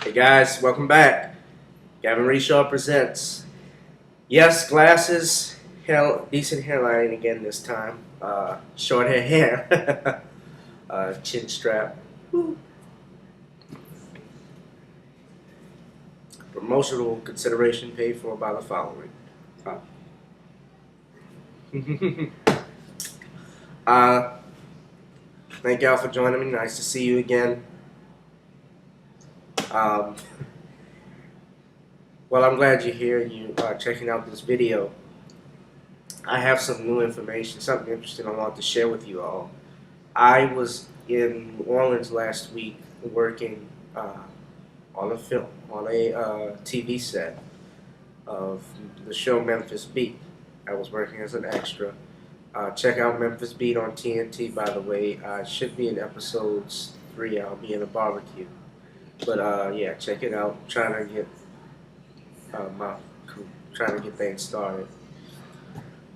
Hey guys, welcome back. Gavin Reshaw presents. Yes, glasses, decent hairline again this time. Short hair, chin strap. Woo. Promotional consideration paid for by the following. Uh, uh, Thank y'all for joining me. Nice to see you again. Um, well, I'm glad you're here. You are checking out this video. I have some new information, something interesting I want to share with you all. I was in New Orleans last week working on a film, on a TV set of the show Memphis Beat. I was working as an extra. Check out Memphis Beat on TNT, by the way. Should be in episodes 3. I'll be in a barbecue. But yeah, check it out. I'm trying to get trying to get things started.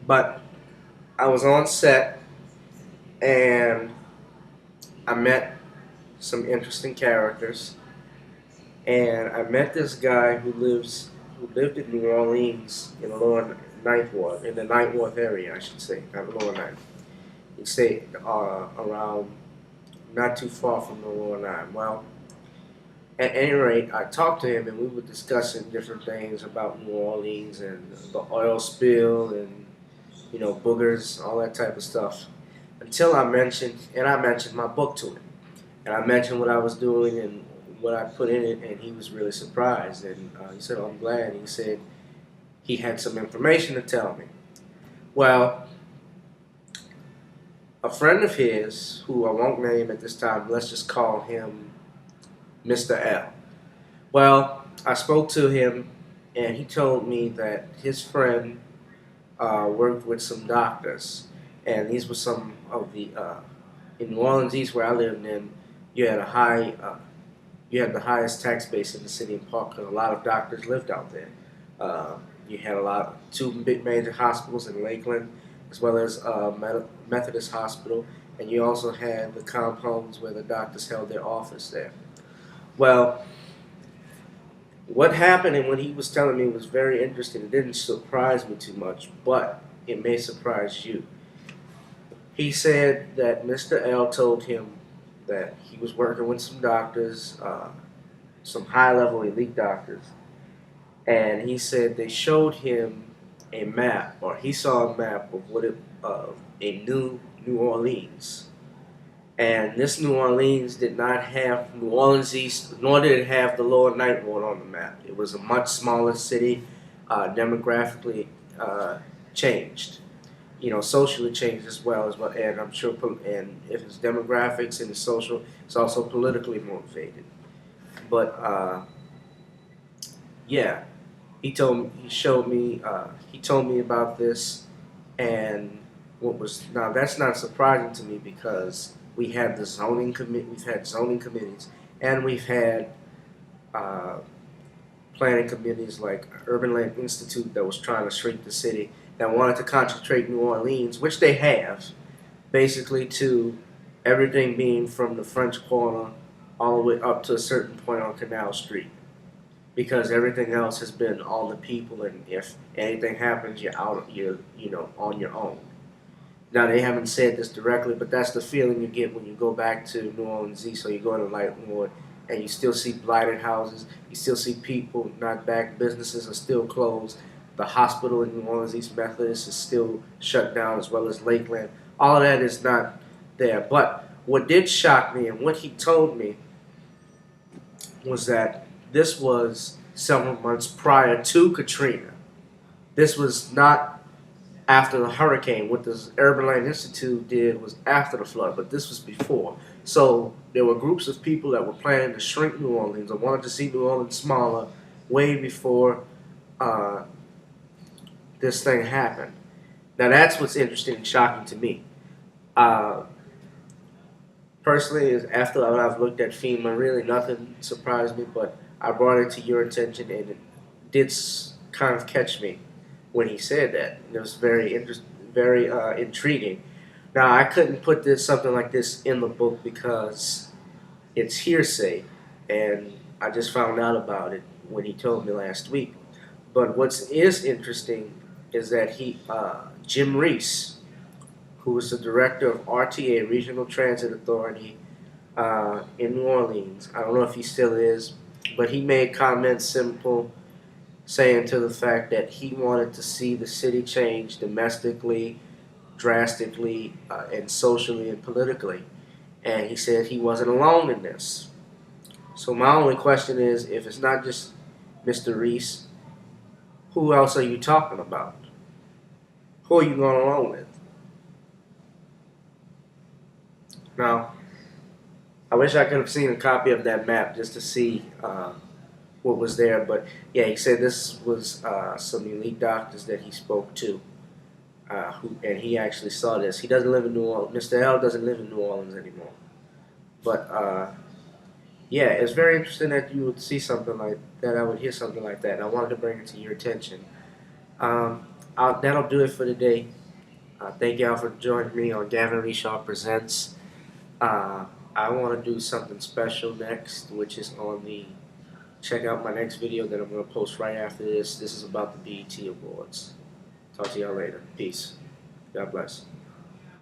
But I was on set and I met some interesting characters. And I met this guy who lived in New Orleans in the lower Ninth Ward, in the Ninth Ward area, I should say, not the lower Ninth. He stayed around, not too far from the lower Nine. Well, at any rate, I talked to him and we were discussing different things about New Orleans and the oil spill and boogers, all that type of stuff. Until I mentioned my book to him, and I mentioned what I was doing and what I put in it, and he was really surprised. And he said, "Oh, I'm glad." He said he had some information to tell me. Well, a friend of his, who I won't name at this time, let's just call him Mr. L. Well, I spoke to him, and he told me that his friend worked with some doctors, and these were some of the in New Orleans East, where I lived in. You had you had the highest tax base in the city, in part because a lot of doctors lived out there. You had two big major hospitals in Lakeland, as well as Methodist Hospital, and you also had the compounds where the doctors held their office there. Well, what happened and what he was telling me was very interesting. It didn't surprise me too much, but it may surprise you. He said that Mr. L told him that he was working with some doctors, some high-level elite doctors, and he said they showed him a map, or he saw a map of a new New Orleans. And this New Orleans did not have New Orleans East, nor did it have the Lower Ninth Ward on the map. It was a much smaller city, demographically changed, socially changed as well, and I'm sure, and if it's demographics and it's social, it's also politically motivated. But yeah, he told me about this, and now that's not surprising to me because we had we've had zoning committees, and we've had planning committees like Urban Land Institute that was trying to shrink the city, that wanted to concentrate New Orleans, which they have, basically to everything being from the French Quarter all the way up to a certain point on Canal Street, because everything else has been on the people, and if anything happens, you're on your own. Now, they haven't said this directly, but that's the feeling you get when you go back to New Orleans East, so you go to Lightwood, and you still see blighted houses, you still see people not back, businesses are still closed, the hospital in New Orleans East Methodist is still shut down, as well as Lakeland. All of that is not there. But what did shock me, and what he told me, was that this was several months prior to Katrina. This was not after the hurricane. What the Urban Land Institute did was after the flood, but this was before. So there were groups of people that were planning to shrink New Orleans or wanted to see New Orleans smaller way before this thing happened. Now that's what's interesting and shocking to me. Personally, is after I've looked at FEMA, really nothing surprised me, but I brought it to your attention, and it did kind of catch me when he said that. It was very intriguing. Now, I couldn't put something like this in the book because it's hearsay, and I just found out about it when he told me last week. But what's is interesting is that Jim Reese, who was the director of RTA, Regional Transit Authority, in New Orleans. I don't know if he still is, but he made comments simple saying to the fact that he wanted to see the city change domestically, drastically, and socially and politically. And he said he wasn't alone in this. So my only question is, if it's not just Mr. Reese, who else are you talking about? Who are you going along with? Now, I wish I could have seen a copy of that map just to see what was there. But yeah, he said this was some elite doctors that he spoke to, and he actually saw this. He doesn't live in New Orleans. Mr. L doesn't live in New Orleans anymore. But yeah, it's very interesting that you would see something like that. I would hear something like that. And I wanted to bring it to your attention. That'll do it for today. Thank y'all for joining me on Gavin Reshaw Presents. I want to do something special next, which is on the. Check out my next video that I'm going to post right after this. This is about the BET Awards. Talk to y'all later. Peace. God bless.